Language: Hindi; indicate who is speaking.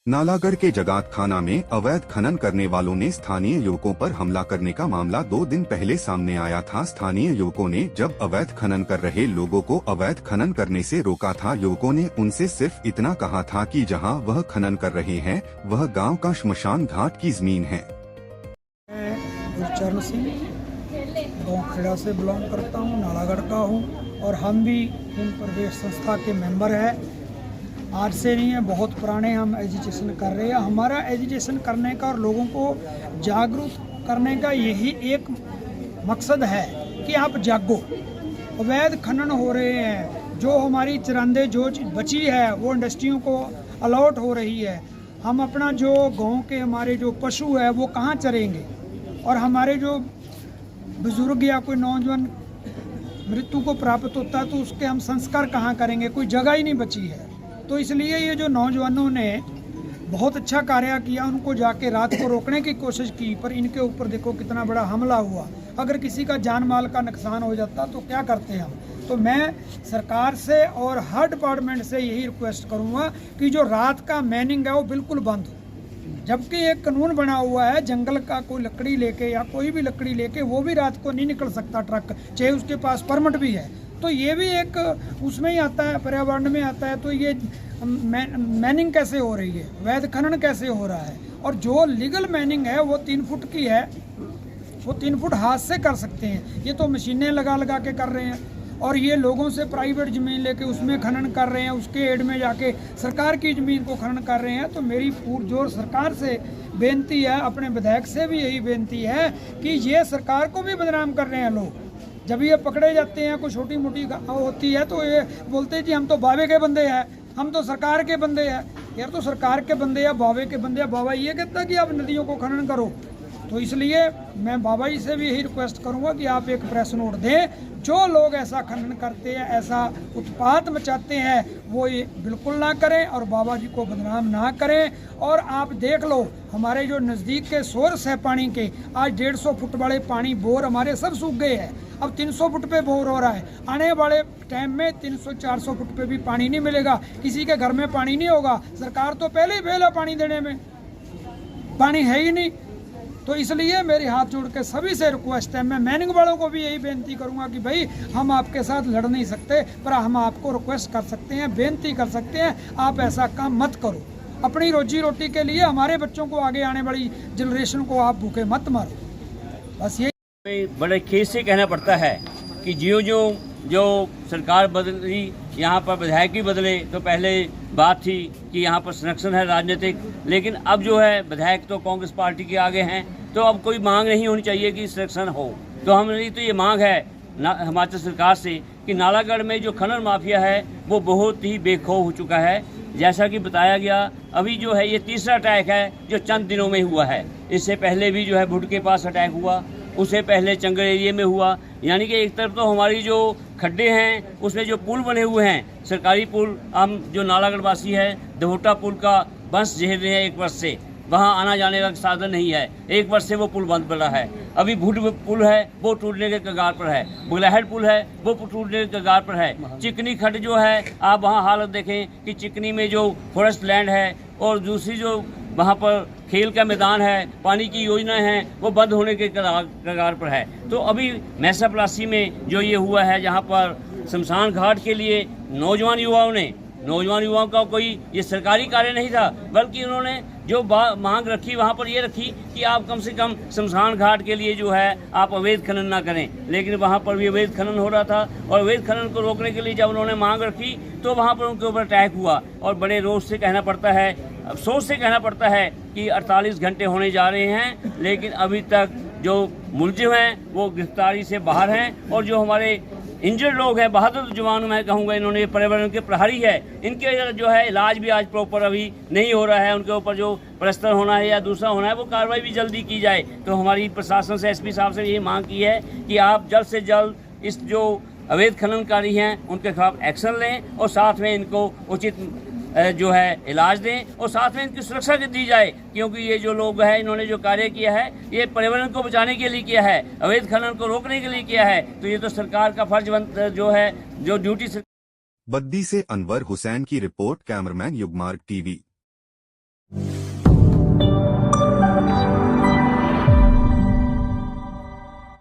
Speaker 1: नालागढ़ के जगात खाना में अवैध खनन करने वालों ने स्थानीय युवकों पर हमला करने का मामला 2 दिन पहले सामने आया था। स्थानीय युवकों ने जब अवैध खनन कर रहे लोगों को अवैध खनन करने से रोका था। युवकों ने उनसे सिर्फ इतना कहा था कि जहां वह खनन कर रहे हैं वह गांव का श्मशान घाट की जमीन है।
Speaker 2: गुरचरण सिंह गाँव खेड़ा से बिलोंग करता हूँ, नालागढ़ का हूँ और हम भी हिम प्रवेश संस्था के मेंबर है। आज से नहीं है, बहुत पुराने हम एजुकेशन कर रहे हैं। हमारा एजुकेशन करने का और लोगों को जागरूक करने का यही एक मकसद है कि आप जागो। अवैध खनन हो रहे हैं, जो हमारी चरांदे जो बची है वो इंडस्ट्रियों को अलॉट हो रही है। हम अपना जो गांव के हमारे जो पशु है वो कहाँ चरेंगे, और हमारे जो बुजुर्ग या कोई नौजवान मृत्यु को प्राप्त होता है तो उसके हम संस्कार कहाँ करेंगे, कोई जगह ही नहीं बची है। तो इसलिए ये जो नौजवानों ने बहुत अच्छा कार्य किया, उनको जाके रात को रोकने की कोशिश की, पर इनके ऊपर देखो कितना बड़ा हमला हुआ। अगर किसी का जान माल का नुकसान हो जाता तो क्या करते हम। तो मैं सरकार से और हर डिपार्टमेंट से यही रिक्वेस्ट करूँगा कि जो रात का मैनिंग है वो बिल्कुल बंद हो। जबकि एक कानून बना हुआ है, जंगल का कोई लकड़ी लेके या कोई भी लकड़ी लेके वो भी रात को नहीं निकल सकता ट्रक, चाहे उसके पास परमिट भी है। तो ये भी एक उसमें ही आता है, पर्यावरण में आता है। तो ये मैनिंग कैसे हो रही है, वैध खनन कैसे हो रहा है। और जो लीगल मैनिंग है वो 3 फुट की है, वो 3 फुट हाथ से कर सकते हैं। ये तो मशीनें लगा लगा के कर रहे हैं, और ये लोगों से प्राइवेट ज़मीन लेके उसमें खनन कर रहे हैं, उसके एड में जाके सरकार की ज़मीन को खनन कर रहे हैं। तो मेरी पुरजोर सरकार से बेनती है, अपने विधायक से भी यही बेनती है कि ये सरकार को भी बदनाम कर रहे हैं लोग। जब ये पकड़े जाते हैं, कोई छोटी मोटी होती है तो ये बोलते हैं जी हम तो बाबे के बंदे हैं, हम तो सरकार के बंदे हैं। यार तो सरकार के बंदे या बाबे के बंदे, बाबा ये कहता है कि आप नदियों को खनन करो। तो इसलिए मैं बाबा जी से भी यही रिक्वेस्ट करूंगा कि आप एक प्रेस नोट दें। जो लोग ऐसा खनन करते हैं, ऐसा उत्पात मचाते हैं, वो ये बिल्कुल ना करें और बाबा जी को बदनाम ना करें। और आप देख लो, हमारे जो नज़दीक के सोर्स है पानी के, आज 150 फुट वाले पानी बोर हमारे सब सूख गए हैं। अब 300 फुट पे बोर हो रहा है। आने वाले टाइम में 300-400 फुट पे भी पानी नहीं मिलेगा, किसी के घर में पानी नहीं होगा। सरकार तो पहले ही फेल है पानी देने में, पानी है ही नहीं। तो इसलिए मेरे हाथ जोड़ के सभी से रिक्वेस्ट है, मैं मैनिंग वालों को भी यही बेनती करूंगा कि भाई हम आपके साथ लड़ नहीं सकते, पर हम आपको रिक्वेस्ट कर सकते हैं, बेनती कर सकते हैं, आप ऐसा काम मत करो। अपनी रोजी रोटी के लिए हमारे बच्चों को, आगे आने वाली जनरेशन को आप भूखे मत मारो। बस ये
Speaker 3: बड़े खेत से कहना पड़ता है कि जो सरकार बदली, यहाँ पर विधायक भी बदले। तो पहले बात थी कि यहाँ पर संरक्षण है राजनीतिक, लेकिन अब जो है विधायक तो कांग्रेस पार्टी के आगे हैं, तो अब कोई मांग नहीं होनी चाहिए कि संरक्षण हो। तो हमारी तो ये मांग है हिमाचल सरकार से कि नालागढ़ में जो खनन माफिया है वो बहुत ही बेखौफ हो चुका है। जैसा कि बताया गया, अभी जो है ये तीसरा अटैक है जो चंद दिनों में हुआ है। इससे पहले भी जो है भुट के पास अटैक हुआ, उससे पहले चंगर एरिया में हुआ। यानी कि एक तरफ तो हमारी जो खड्डे हैं उसमें जो पुल बने हुए हैं, सरकारी पुल, हम जो नालागढ़ वासी है दहोटा पुल का बंस झेल रहे हैं 1 वर्ष से, वहाँ आना जाने का साधन नहीं है। 1 वर्ष से वो पुल बंद पड़ा है। अभी भुट पुल है वो टूटने के कगार पर है, बुलाहट पुल है वो टूटने के कगार पर है। चिकनी खड्ड जो है, आप वहाँ हालत देखें कि चिकनी में जो फॉरेस्ट लैंड है और दूसरी जो वहाँ पर खेल का मैदान है, पानी की योजना है, वो बंद होने के कगार पर है। तो अभी मैसा प्लासी में जो ये हुआ है, जहाँ पर शमशान घाट के लिए नौजवान युवाओं का कोई ये सरकारी कार्य नहीं था, बल्कि उन्होंने जो मांग रखी वहाँ पर ये रखी कि आप कम से कम शमशान घाट के लिए जो है आप अवैध खनन ना करें। लेकिन वहाँ पर भी अवैध खनन हो रहा था, और अवैध खनन को रोकने के लिए जब उन्होंने मांग रखी तो वहाँ पर उनके ऊपर अटैक हुआ। और बड़े रोष से कहना पड़ता है, अफसोस से कहना पड़ता है कि 48 घंटे होने जा रहे हैं, लेकिन अभी तक जो मुलजिम हैं वो गिरफ्तारी से बाहर हैं। और जो हमारे इंजर्ड लोग हैं, बहादुर जवान मैं कहूँगा, इन्होंने पर्यावरण के प्रहरी है, इनके जो है इलाज भी आज प्रॉपर अभी नहीं हो रहा है। उनके ऊपर जो प्लस्तर होना है या दूसरा होना है वो कार्रवाई भी जल्दी की जाए। तो हमारी प्रशासन से, एसपी साहब से यही मांग की है कि आप जल्द से जल्द इस जो अवैध खननकारी हैं उनके खिलाफ एक्शन लें, और साथ में इनको उचित जो है इलाज दें, और साथ में इनकी सुरक्षा दी जाए। क्योंकि ये जो लोग हैं, इन्होंने जो कार्य किया है ये पर्यावरण को बचाने के लिए किया है, अवैध खनन को रोकने के लिए किया है। तो ये तो सरकार का फर्ज जो है, जो ड्यूटी।
Speaker 1: बद्दी से अनवर हुसैन की रिपोर्ट, कैमरामैन युगमार्ग टीवी।